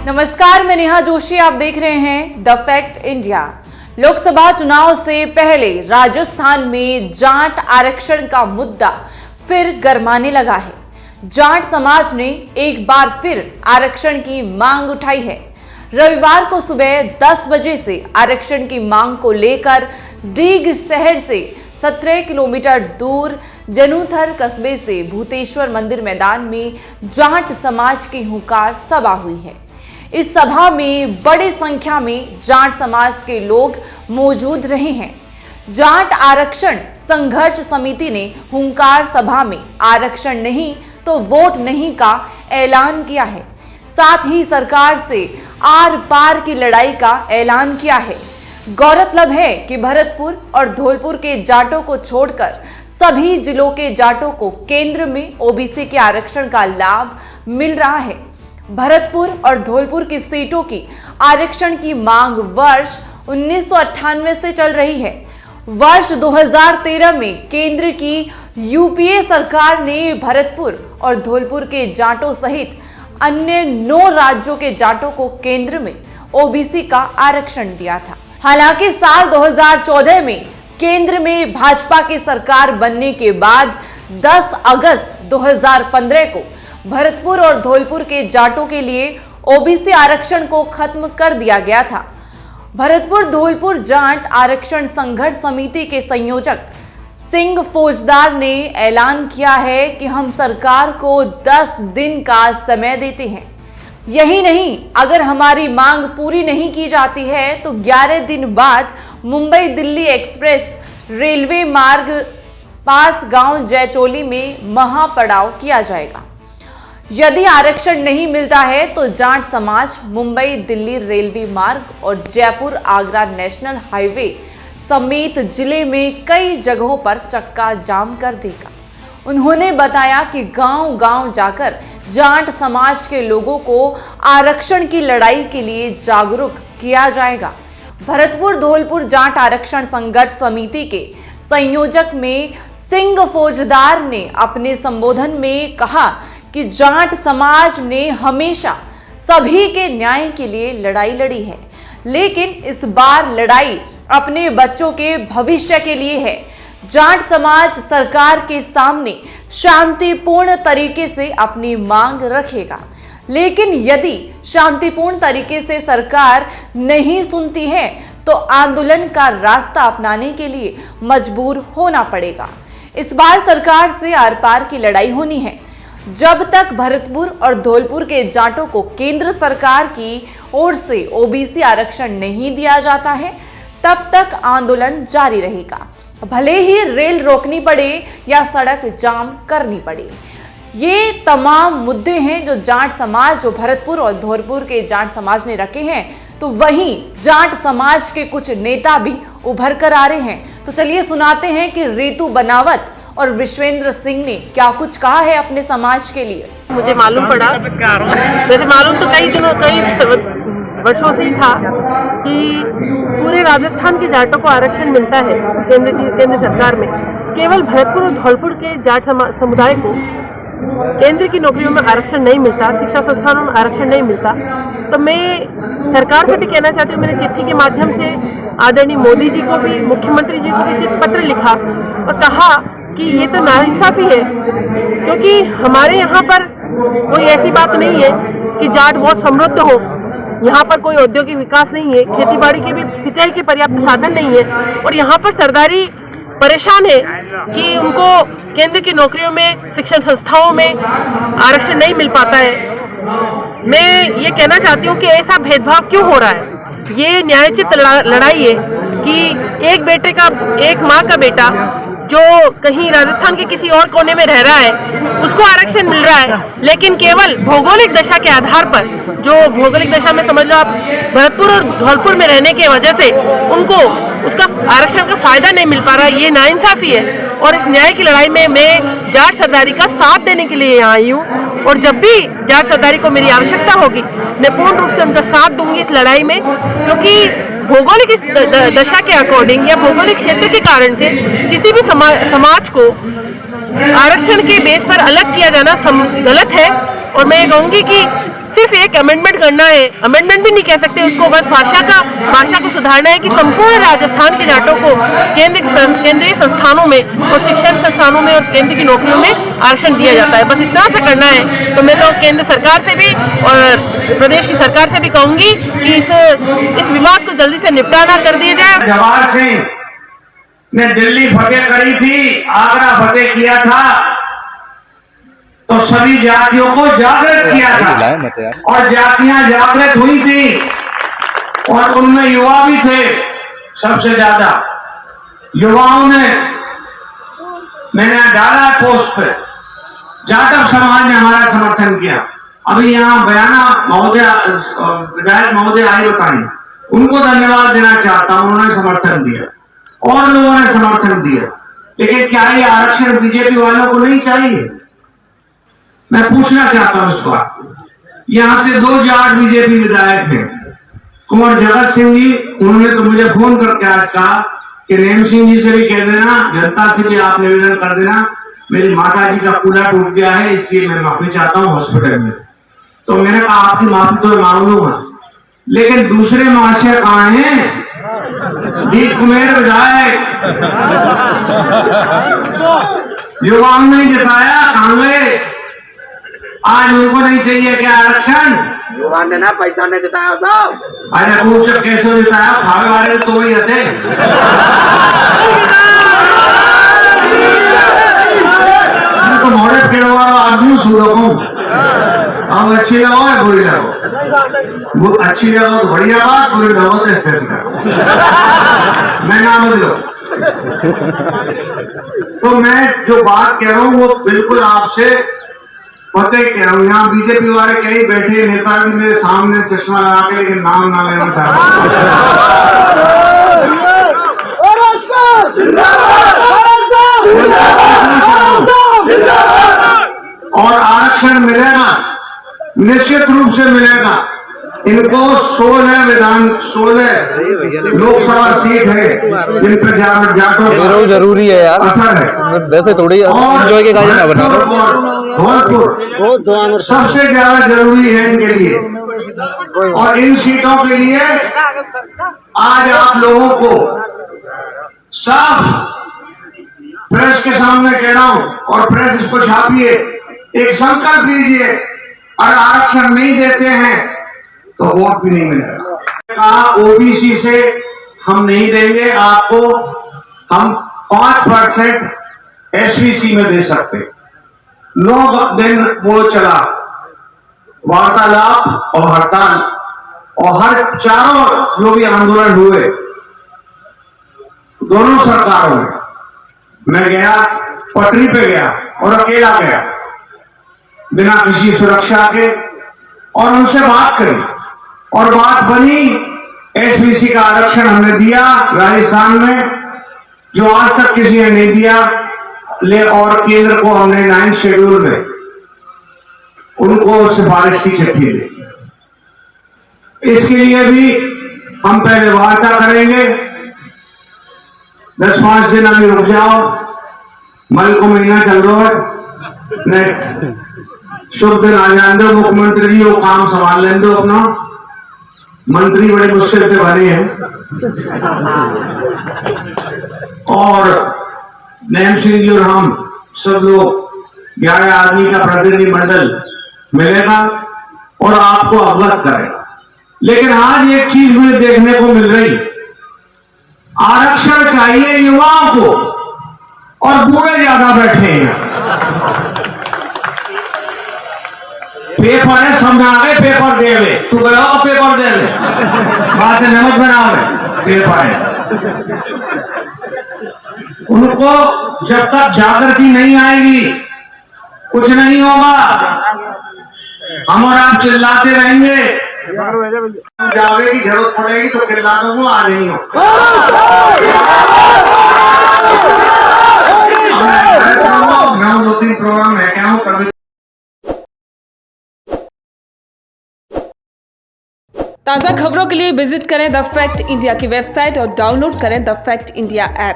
नमस्कार, मैं नेहा जोशी, आप देख रहे हैं द फैक्ट इंडिया। लोकसभा चुनाव से पहले राजस्थान में जाट आरक्षण का मुद्दा फिर गरमाने लगा है। जाट समाज ने एक बार फिर आरक्षण की मांग उठाई है। रविवार को सुबह 10 बजे से आरक्षण की मांग को लेकर डीग शहर से 17 किलोमीटर दूर जनुथर कस्बे से भूतेश्वर मंदिर मैदान में जाट समाज की हुंकार सभा हुई है। इस सभा में बड़ी संख्या में जाट समाज के लोग मौजूद रहे हैं। जाट आरक्षण संघर्ष समिति ने हुंकार सभा में आरक्षण नहीं तो वोट नहीं का ऐलान किया है। साथ ही सरकार से आर पार की लड़ाई का ऐलान किया है। गौरतलब है कि भरतपुर और धौलपुर के जाटों को छोड़कर सभी जिलों के जाटों को केंद्र में ओबीसी के आरक्षण का लाभ मिल रहा है। भरतपुर और धौलपुर की सीटों की आरक्षण की मांग वर्ष 1998 से चल रही है। वर्ष 2013 में केंद्र की यूपीए सरकार ने भरतपुर और धौलपुर के जाटों सहित अन्य 9 राज्यों के जाटों को केंद्र में ओबीसी का आरक्षण दिया था। हालांकि साल 2014 में केंद्र में भाजपा की सरकार बनने के बाद 10 अगस्त 2015 को भरतपुर और धौलपुर के जाटों के लिए ओबीसी आरक्षण को खत्म कर दिया गया था। भरतपुर धौलपुर जाट आरक्षण संघर्ष समिति के संयोजक सिंह फौजदार ने ऐलान किया है कि हम सरकार को 10 दिन का समय देते हैं। यही नहीं, अगर हमारी मांग पूरी नहीं की जाती है तो 11 दिन बाद मुंबई दिल्ली एक्सप्रेस रेलवे मार्ग पास गांव जयचोली में महापड़ाव किया जाएगा। यदि आरक्षण नहीं मिलता है तो जाट समाज मुंबई दिल्ली रेलवे मार्ग और जयपुर आगरा नेशनल हाईवे समेत जिले में कई जगहों पर चक्का जाम कर देगा। उन्होंने बताया कि गांव-गांव जाकर जाट समाज के लोगों को आरक्षण की लड़ाई के लिए जागरूक किया जाएगा। भरतपुर धौलपुर जाट आरक्षण संघर्ष समिति के संयोजक में सिंह फौजदार ने अपने संबोधन में कहा कि जाट समाज ने हमेशा सभी के न्याय के लिए लड़ाई लड़ी है, लेकिन इस बार लड़ाई अपने बच्चों के भविष्य के लिए है। जाट समाज सरकार के सामने शांतिपूर्ण तरीके से अपनी मांग रखेगा, लेकिन यदि शांतिपूर्ण तरीके से सरकार नहीं सुनती है तो आंदोलन का रास्ता अपनाने के लिए मजबूर होना पड़ेगा। इस बार सरकार से आर पार की लड़ाई होनी है। जब तक भरतपुर और धौलपुर के जाटों को केंद्र सरकार की ओर से ओबीसी आरक्षण नहीं दिया जाता है, तब तक आंदोलन जारी रहेगा, भले ही रेल रोकनी पड़े या सड़क जाम करनी पड़े। ये तमाम मुद्दे हैं जो जाट समाज, जो भरतपुर और धौलपुर के जाट समाज ने रखे हैं। तो वहीं जाट समाज के कुछ नेता भी उभर कर आ रहे हैं। तो चलिए सुनाते हैं कि रितु बनावत और विश्वेंद्र सिंह ने क्या कुछ कहा है अपने समाज के लिए। मुझे मालूम पड़ा, वैसे मालूम तो कई वर्षों से ही था कि पूरे राजस्थान के जाटों को आरक्षण मिलता है केंद्र सरकार में। केवल भरतपुर और धौलपुर के जाट समुदाय को केंद्र की नौकरियों में आरक्षण नहीं मिलता, शिक्षा संस्थानों में आरक्षण नहीं मिलता। तो मैं सरकार से भी कहना चाहती हूँ, मैंने चिट्ठी के माध्यम से आदरणीय मोदी जी को भी, मुख्यमंत्री जी को भी चिट्ठी पत्र लिखा और कहा कि ये तो नाइंसाफी है, क्योंकि हमारे यहाँ पर कोई ऐसी बात नहीं है कि जाट बहुत समृद्ध हो। यहाँ पर कोई औद्योगिक विकास नहीं है, खेतीबाड़ी के भी सिंचाई के पर्याप्त साधन नहीं है, और यहाँ पर सरदारी परेशान है कि उनको केंद्र की नौकरियों में, शिक्षण संस्थाओं में आरक्षण नहीं मिल पाता है। मैं ये कहना चाहती हूँ कि ऐसा भेदभाव क्यों हो रहा है। ये न्यायोचित लड़ाई है कि एक माँ का बेटा जो कहीं राजस्थान के किसी और कोने में रह रहा है उसको आरक्षण मिल रहा है, लेकिन केवल भौगोलिक दशा के आधार पर, जो भौगोलिक दशा में समझ लो आप भरतपुर और धौलपुर में रहने की वजह से उनको उसका आरक्षण का फायदा नहीं मिल पा रहा है। ये नाइंसाफी है और इस न्याय की लड़ाई में मैं जाट सरदारी का साथ देने के लिए यहाँ आई हूँ, और जब भी जाट सरदारी को मेरी आवश्यकता होगी मैं पूर्ण रूप से उनका साथ दूंगी इस लड़ाई में, क्योंकि भौगोलिक दशा के अकॉर्डिंग या भौगोलिक क्षेत्र के कारण से किसी भी समाज को आरक्षण के बेस पर अलग किया जाना गलत है। और मैं ये कहूँगी कि सिर्फ एक अमेंडमेंट करना है, अमेंडमेंट भी नहीं कह सकते उसको, बस भाषा को सुधारना है कि संपूर्ण राजस्थान के जाटों को केंद्रीय संस्थानों में और शिक्षण संस्थानों में और केंद्र की नौकरियों में आरक्षण दिया जाता है। बस इतना सा करना है। तो मैं तो केंद्र सरकार से भी और प्रदेश की सरकार से भी कहूंगी कि इस विवाद को जल्दी से निपटारा कर दिया जाए। जवाहर सिंह ने दिल्ली फतेह करी थी, आगरा फतेह किया था, तो सभी जातियों को जागृत किया था और जातियां जागृत हुई थी और उनमें युवा भी थे। सबसे ज्यादा युवाओं ने, मैंने डाला पोस्ट पे, जाटव समाज ने हमारा समर्थन किया। अभी यहाँ बयाना महोदय, विधायक महोदय आई बताई, उनको धन्यवाद देना चाहता हूं, उन्होंने समर्थन दिया और लोगों ने समर्थन दिया। लेकिन क्या ये आरक्षण बीजेपी वालों को नहीं चाहिए? मैं पूछना चाहता हूं इस बात। यहां से 2 जाट बीजेपी विधायक हैं, कुंवर जगत सिंह जी, उन्होंने तो मुझे फोन करके आज कहा कि नेम सिंह जी से भी कह देना, जनता से भी आप निवेदन कर देना, मेरी माता जी का कूल्हा टूट गया है, इसलिए मैं माफी चाहता हूं हॉस्पिटल में। तो मैंने कहा आपकी माफी तो मैं मांग लूंगा, लेकिन दूसरे महाशय कहां हैं? दीप कुमेर विधायक, युवाओं ने जिताया, कहां गए? आज उनको नहीं चाहिए क्या आरक्षण? युवा ने ना पैसा नहीं जिताया साहब। अरे पूछ कैसे जिताया? खावे वाले तो वही थे। मैं तो मोड़े के वाला आदमी सुनो, अब अच्छी लगाओ या बुरी लगाओ? वो अच्छी लगाओ तो बढ़िया बात, बुरी लगाओ तो स्टेज करो। मैं ना बदलो। तो मैं जो बात कह रहा हूं वो बिल्कुल आपसे पता ही कह रहा हूं। यहाँ बीजेपी वाले कई बैठे नेता भी मेरे सामने चश्मा लगा के, लेकिन नाम ना लेना चाहता। और आरक्षण मिलेगा, निश्चित रूप से मिलेगा। इनको 16 लोकसभा सीट है जिन पर जाटों का जरूरी है यार, असर है। वैसे थोड़ी एंजॉय के कार्य ना बना धौलपुर सबसे ज्यादा जरूरी है इनके लिए। और इन सीटों के लिए आज आप लोगों को साफ प्रेस के सामने कह रहा हूं, और प्रेस इसको छापिए, एक संकल्प लीजिए, अगर आरक्षण नहीं देते हैं तो वोट भी नहीं मिलेगा। कहा ओबीसी से हम नहीं देंगे आपको, हम 5% एसवीसी में दे सकते। 9 दिन वो चला वार्तालाप और हड़ताल, और हर चारों जो भी आंदोलन हुए दोनों सरकारों में, मैं गया, पटरी पे गया और अकेला गया बिना किसी सुरक्षा के, और उनसे बात करी और बात बनी। एसबीसी का आरक्षण हमने दिया राजस्थान में, जो आज तक किसी ने नहीं दिया, और केंद्र को हमने 9 शेड्यूल में उनको सिफारिश की चिट्ठी दी। इसके लिए भी हम पहले वार्ता करेंगे। 10-5 दिन अभी रुक जाओ, मई को महीना चल रहा है, शुभ दिन आ जाने दो। मुख्यमंत्री जी वो काम संभाल लें दो अपना, मंत्री बड़े मुश्किल से बने हैं। और नैम सिंह जी और हम सब लोग 11 आदमी का प्रतिनिधि मंडल मिलेगा और आपको अवगत करेगा। लेकिन आज एक चीज मुझे देखने को मिल रही, आरक्षण चाहिए युवाओं को और बूढ़े ज्यादा बैठे हैं। पेपर है, समझ आ गए, पेपर दे ले, तू गया पेपर दे ले, बात नमक बनाओ, पेपर है। उनको जब तक जागृति नहीं आएगी कुछ नहीं होगा। हम और आप चिल्लाते रहेंगे, जावे की जरूरत पड़ेगी तो चिल्ला दूंगा, आ नहीं हो। मैं 2-3 प्रोग्राम है क्या हूँ कभी। ताज़ा खबरों के लिए विजिट करें द फैक्ट इंडिया की वेबसाइट और डाउनलोड करें द फैक्ट इंडिया ऐप।